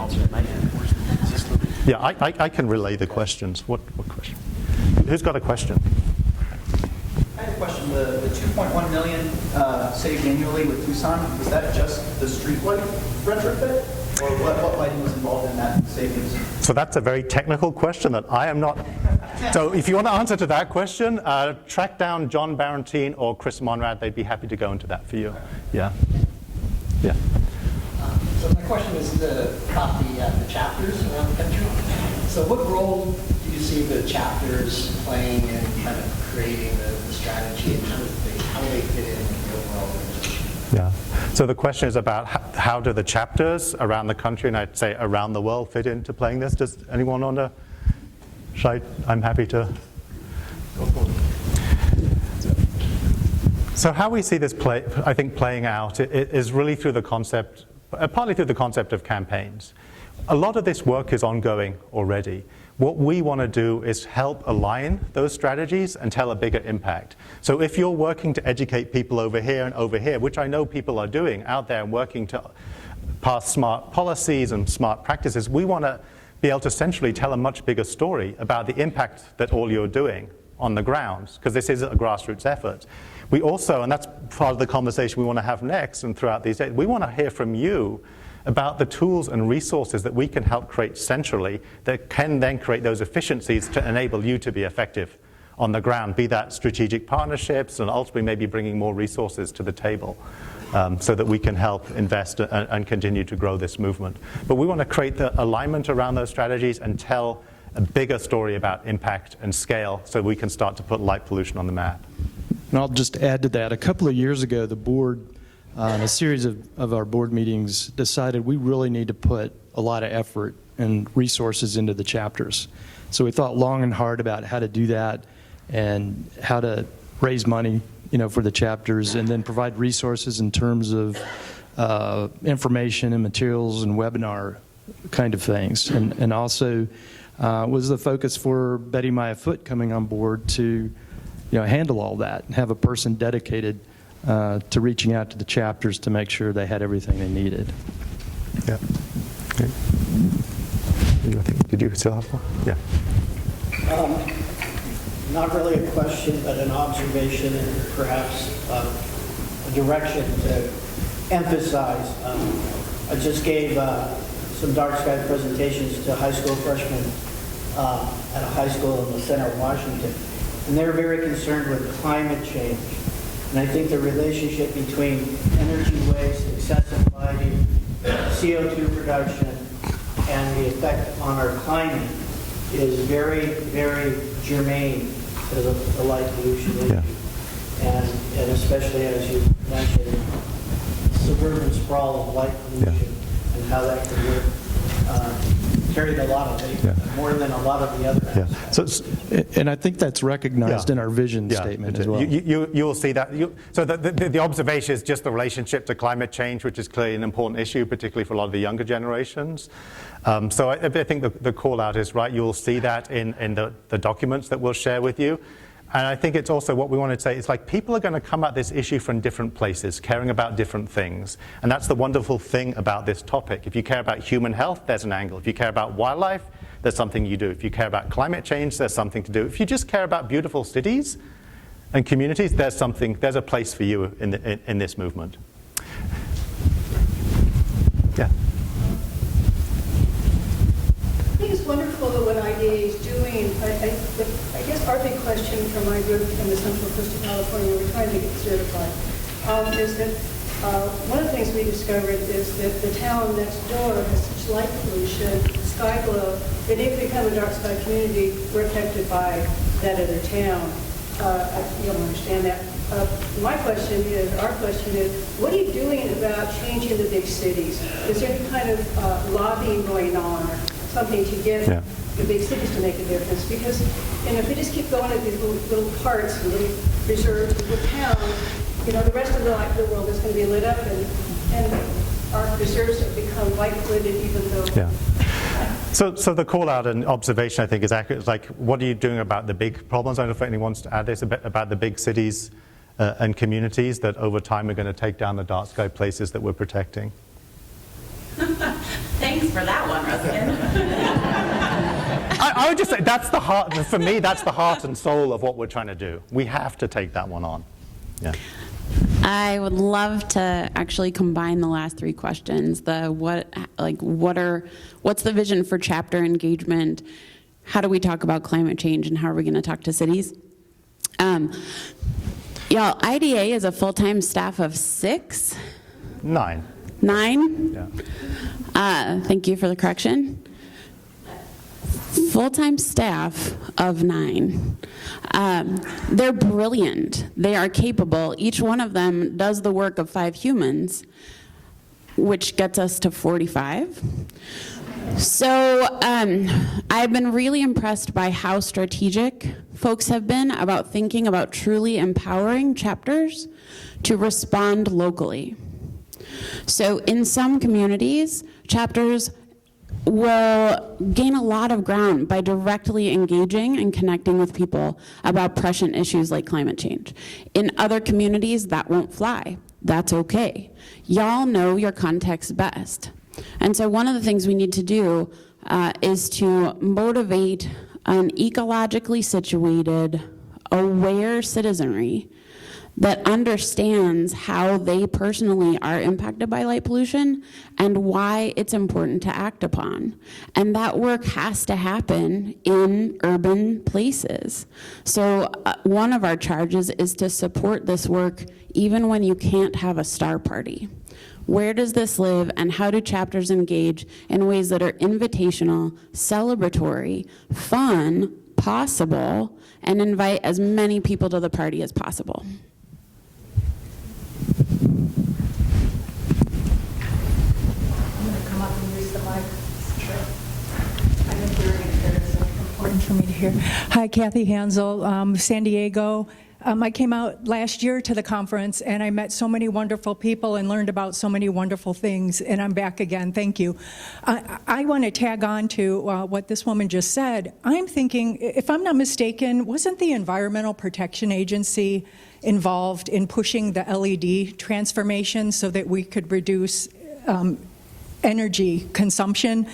answer night enforcement. Is this the... Yeah, I can relay the questions. What question? Who's got a question? I have a question. The 2.1 million saved annually with Tucson, was that just the street light retrofit? Or what lighting was involved in that savings? So that's a very technical question that I am not. So if you want to answer to that question, track down John Barentine or Chris Monrad. They'd be happy to go into that for you. Yeah. Yeah. So my question is about the chapters around the country. So what role do you see the chapters playing in kind of creating the strategy, and how do they fit in with the overall organization? Yeah. So the question is about how do the chapters around the country, and I'd say around the world, fit into playing this? Does anyone want to? I'm happy to. Go for it. So how we see this playing out is really through the concept, partly through the concept of campaigns. A lot of this work is ongoing already. What we want to do is help align those strategies and tell a bigger impact. So if you're working to educate people over here, which I know people are doing out there and working to pass smart policies and smart practices, we want to be able to centrally tell a much bigger story about the impact that all you're doing on the ground, because this is a grassroots effort. We also, and that's part of the conversation we want to have next and throughout these days, we want to hear from you about the tools and resources that we can help create centrally that can then create those efficiencies to enable you to be effective on the ground, be that strategic partnerships and ultimately maybe bringing more resources to the table so that we can help invest and continue to grow this movement. But we want to create the alignment around those strategies and tell a bigger story about impact and scale so we can start to put light pollution on the map. And I'll just add to that. A couple of years ago, the board, in a series of our board meetings, decided we really need to put a lot of effort and resources into the chapters. So we thought long and hard about how to do that and how to raise money, for the chapters, and then provide resources in terms of information and materials and webinar kind of things. And also was the focus for Betty Maya Foote coming on board to handle all that and have a person dedicated to reaching out to the chapters to make sure they had everything they needed. Yeah. Okay. Did you still have one? Yeah. Not really a question, but an observation and perhaps a direction to emphasize. I just gave some dark sky presentations to high school freshmen at a high school in the center of Washington. And they're very concerned with climate change. And I think the relationship between energy waste, excessive lighting, CO2 production, and the effect on our climate is very, very germane to the light pollution issue. Yeah. And especially as you mentioned, suburban sprawl of light pollution and how that can work. Carried a lot of weight, more than a lot of the other aspects. And I think that's recognized in our vision statement as well. You'll see that. So the observation is just the relationship to climate change, which is clearly an important issue, particularly for a lot of the younger generations. So I think the call out is right. You'll see that in the documents that we'll share with you. And I think it's also what we want to say is like people are going to come at this issue from different places, caring about different things. And that's the wonderful thing about this topic. If you care about human health, there's an angle. If you care about wildlife, there's something you do. If you care about climate change, there's something to do. If you just care about beautiful cities and communities, there's a place for you in this movement. Yeah. I think it's wonderful that what IDA is doing. I guess our big question from my group in the Central Coast of California, we're trying to get certified, is that one of the things we discovered is that the town next door has such light pollution, sky glow, that if we become a dark sky community, we're affected by that other town. You don't understand that. Our question is, what are you doing about changing the big cities? Is there any kind of lobbying going on or something to get the big cities to make a difference? Because if we just keep going at these little parts and little reserves and little towns, the rest of the world is going to be lit up, and our reserves have become light-footed even though... Yeah. So the call out and observation, I think, is accurate. It's like, what are you doing about the big problems? I don't know if anyone wants to add this, a bit about the big cities and communities that over time are going to take down the dark sky places that we're protecting. Thanks for that one, I would just say that's the heart, for me, that's the heart and soul of what we're trying to do. We have to take that one on. Yeah. I would love to actually combine the last three questions. What's the vision for chapter engagement? How do we talk about climate change, and how are we going to talk to cities? Y'all, IDA is a full-time staff of 6? 9. 9? Yeah. Thank you for the correction. Full-time staff of 9. They're brilliant. They are capable. Each one of them does the work of 5 humans, which gets us to 45. So I've been really impressed by how strategic folks have been about thinking about truly empowering chapters to respond locally. So in some communities, chapters will gain a lot of ground by directly engaging and connecting with people about prescient issues like climate change. In other communities, that won't fly. That's okay. Y'all know your context best. And so one of the things we need to do is to motivate an ecologically situated, aware citizenry that understands how they personally are impacted by light pollution and why it's important to act upon. And that work has to happen in urban places. So one of our charges is to support this work even when you can't have a star party. Where does this live, and how do chapters engage in ways that are invitational, celebratory, fun, possible, and invite as many people to the party as possible? Come up and use the mic. Sure. I think it's important for me to hear. Hi, Kathy Hansel, San Diego. I came out last year to the conference, and I met so many wonderful people and learned about so many wonderful things, and I'm back again. Thank you. I want to tag on to what this woman just said. I'm thinking, if I'm not mistaken, wasn't the Environmental Protection Agency involved in pushing the LED transformation so that we could reduce energy consumption?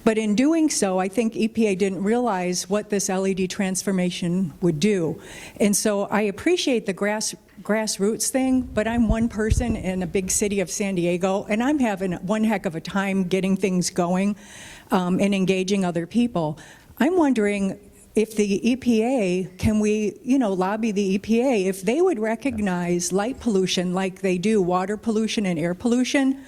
But in doing so, I think EPA didn't realize what this LED transformation would do. And so I appreciate the grassroots thing, but I'm one person in a big city of San Diego, and I'm having one heck of a time getting things going and engaging other people. I'm wondering if the EPA, can we, lobby the EPA, if they would recognize light pollution like they do water pollution and air pollution.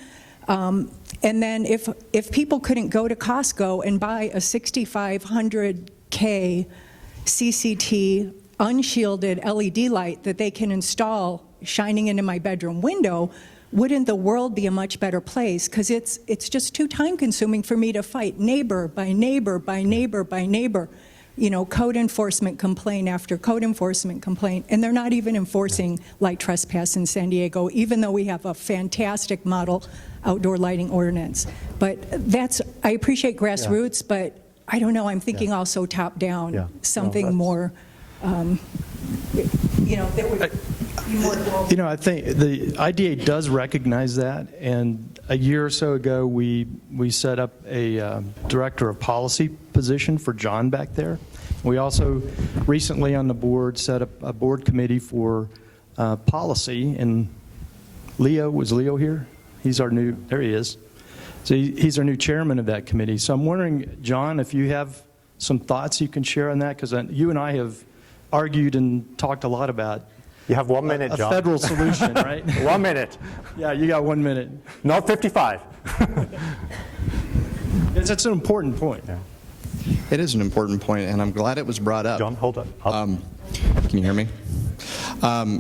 And then if people couldn't go to Costco and buy a 6,500K CCT unshielded LED light that they can install shining into my bedroom window, wouldn't the world be a much better place? Because it's just too time consuming for me to fight neighbor by neighbor by neighbor by neighbor. Code enforcement complaint after code enforcement complaint, and they're not even enforcing light trespass in San Diego, even though we have a fantastic model outdoor lighting ordinance. But I appreciate grassroots, but I don't know, I'm thinking also top down, something more, that would be more global. I think the IDA does recognize that, and a year or so ago, we set up a director of policy position for John back there. We also recently on the board set up a board committee for policy, and was Leo here? There he is. So he's our new chairman of that committee. So I'm wondering, John, if you have some thoughts you can share on that, because you and I have argued and talked a lot about You have 1 minute, John. A federal solution, right? 1 minute. Yeah, you got 1 minute. Not 55. It's an important point. Yeah. It is an important point, and I'm glad it was brought up. John, hold up. Can you hear me?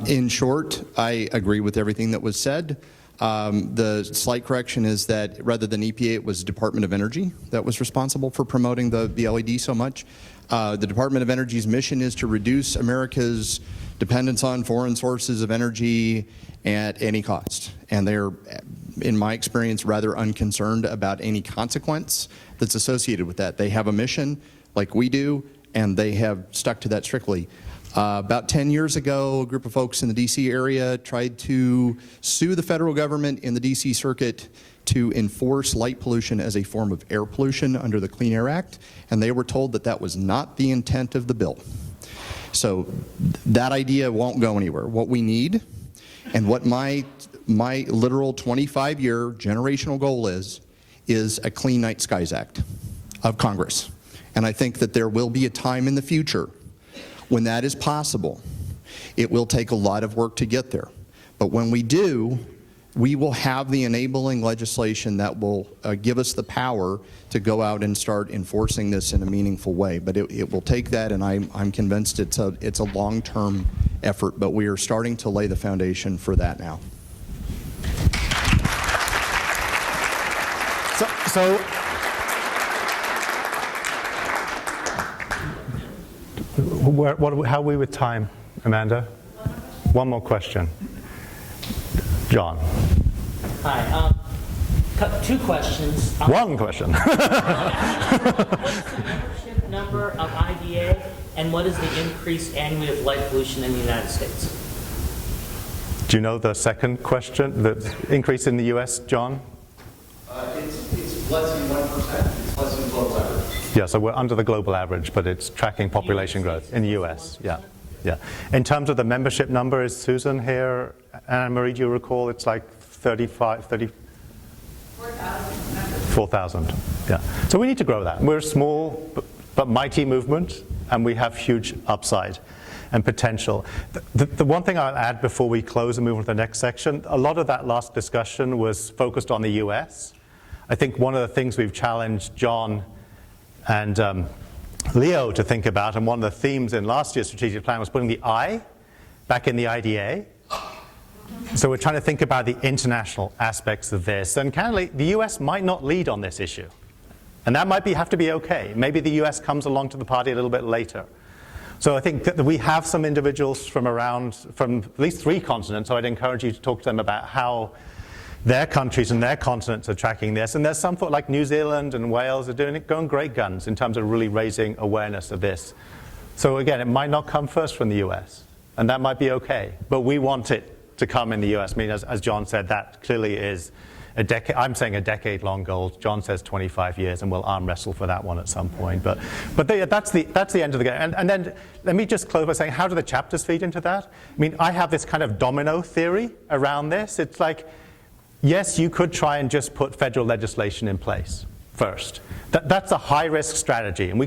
In short, I agree with everything that was said. The slight correction is that rather than EPA, it was Department of Energy that was responsible for promoting the LED so much. The Department of Energy's mission is to reduce America's dependence on foreign sources of energy at any cost. And they're, in my experience, rather unconcerned about any consequence that's associated with that. They have a mission like we do, and they have stuck to that strictly. About 10 years ago, a group of folks in the DC area tried to sue the federal government in the DC circuit to enforce light pollution as a form of air pollution under the Clean Air Act, and they were told that that was not the intent of the bill. So that idea won't go anywhere. What we need, and what my literal 25-year generational goal is a Clean Night Skies Act of Congress. And I think that there will be a time in the future when that is possible. It will take a lot of work to get there. But when we do, we will have the enabling legislation that will give us the power to go out and start enforcing this in a meaningful way. But it will take that, and I'm convinced it's a long-term effort, but we are starting to lay the foundation for that now. So how are we with time, Amanda? One more question. John. Hi. Two questions. One question. What's the membership number of IDA, and what is the increase annually of light pollution in the United States? Do you know the second question, the increase in the U.S., John? It's less than 1%. It's less than global average. Yeah, so we're under the global average, but it's tracking population growth in the U.S. Yeah. Yeah. In terms of the membership number, is Susan here? Anna Marie, do you recall? It's like 4,000. Yeah. So we need to grow that. We're a small but mighty movement, and we have huge upside and potential. The one thing I'll add before we close and move on to the next section, a lot of that last discussion was focused on the US. I think one of the things we've challenged John and Leo to think about, and one of the themes in last year's strategic plan was putting the I back in the IDA. So we're trying to think about the international aspects of this. And candidly, the US might not lead on this issue. And that might have to be okay. Maybe the US comes along to the party a little bit later. So I think that we have some individuals from at least 3 continents, so I'd encourage you to talk to them about how their countries and their continents are tracking this. And there's some like New Zealand and Wales are going great guns in terms of really raising awareness of this. So again, it might not come first from the US, and that might be okay. But we want it to come in the US. I mean, as John said, that clearly is a decade. I'm saying a decade-long goal. John says 25 years, and we'll arm wrestle for that one at some point. But that's the end of the game. And then let me just close by saying, how do the chapters feed into that? I mean, I have this kind of domino theory around this. It's like, yes, you could try and just put federal legislation in place first. That's a high-risk strategy, and we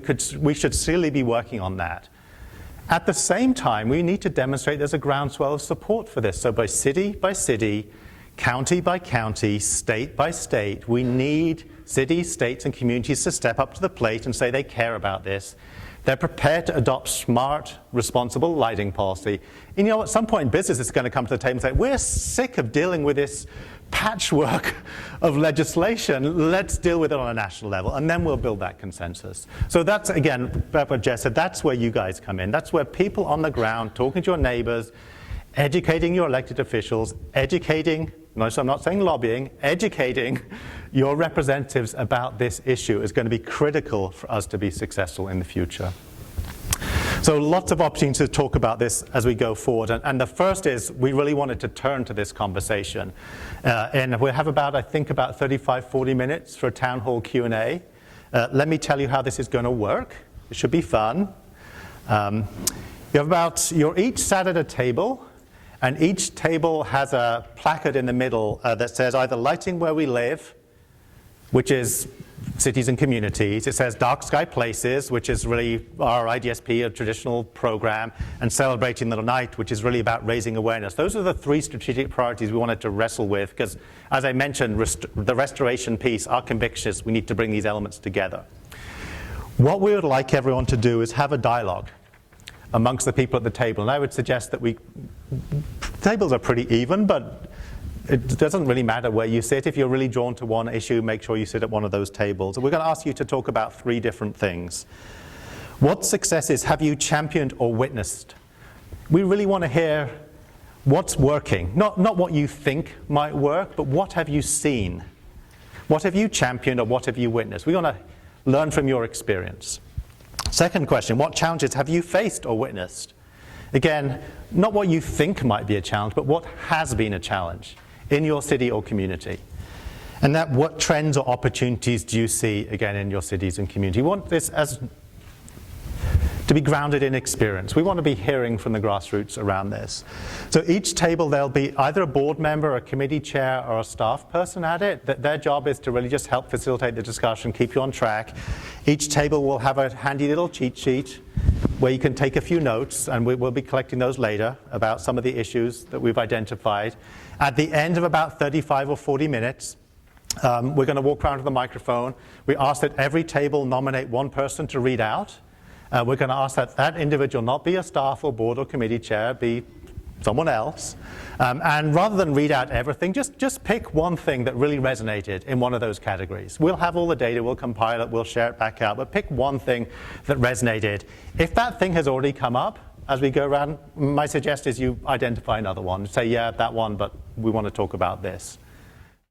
should seriously be working on that. At the same time, we need to demonstrate there's a groundswell of support for this. So by city, county by county, state by state, we need cities, states, and communities to step up to the plate and say they care about this. They're prepared to adopt smart, responsible lighting policy. And at some point, business is going to come to the table and say, we're sick of dealing with this patchwork of legislation. Let's deal with it on a national level, and then we'll build that consensus. So that's, again, what Jess said, that's where you guys come in. That's where people on the ground, talking to your neighbors, educating your elected officials, educating, notice I'm not saying lobbying, educating your representatives about this issue is going to be critical for us to be successful in the future. So lots of opportunities to talk about this as we go forward. And the first is we really wanted to turn to this conversation. And we have about 35, 40 minutes for a town hall Q&A. Let me tell you how this is going to work. It should be fun. You're each sat at a table, and each table has a placard in the middle that says either lighting where we live, which is cities and communities. It says Dark Sky Places, which is really our IDSP, a traditional program, and Celebrating the Night, which is really about raising awareness. Those are the 3 strategic priorities we wanted to wrestle with, because, as I mentioned, the restoration piece, our conviction is we need to bring these elements together. What we would like everyone to do is have a dialogue amongst the people at the table. And I would suggest that tables are pretty even, but it doesn't really matter where you sit. If you're really drawn to one issue, make sure you sit at one of those tables. We're going to ask you to talk about 3 different things. What successes have you championed or witnessed? We really want to hear what's working. Not what you think might work, but what have you seen? What have you championed or what have you witnessed? We want to learn from your experience. Second question, what challenges have you faced or witnessed? Again, not what you think might be a challenge, but what has been a challenge in your city or community. And that what trends or opportunities do you see, again, in your cities and community? We want this to be grounded in experience. We want to be hearing from the grassroots around this. So each table, there'll be either a board member, a committee chair, or a staff person at it. Their job is to really just help facilitate the discussion, keep you on track. Each table will have a handy little cheat sheet where you can take a few notes, and we'll be collecting those later about some of the issues that we've identified. At the end of about 35 or 40 minutes, we're going to walk around to the microphone. We ask that every table nominate one person to read out. We're going to ask that that individual not be a staff or board or committee chair, be someone else. And rather than read out everything, just pick one thing that really resonated in one of those categories. We'll have all the data, we'll compile it, we'll share it back out, but pick one thing that resonated. If that thing has already come up as we go around, my suggestion is you identify another one. Say, yeah, that one, but we want to talk about this.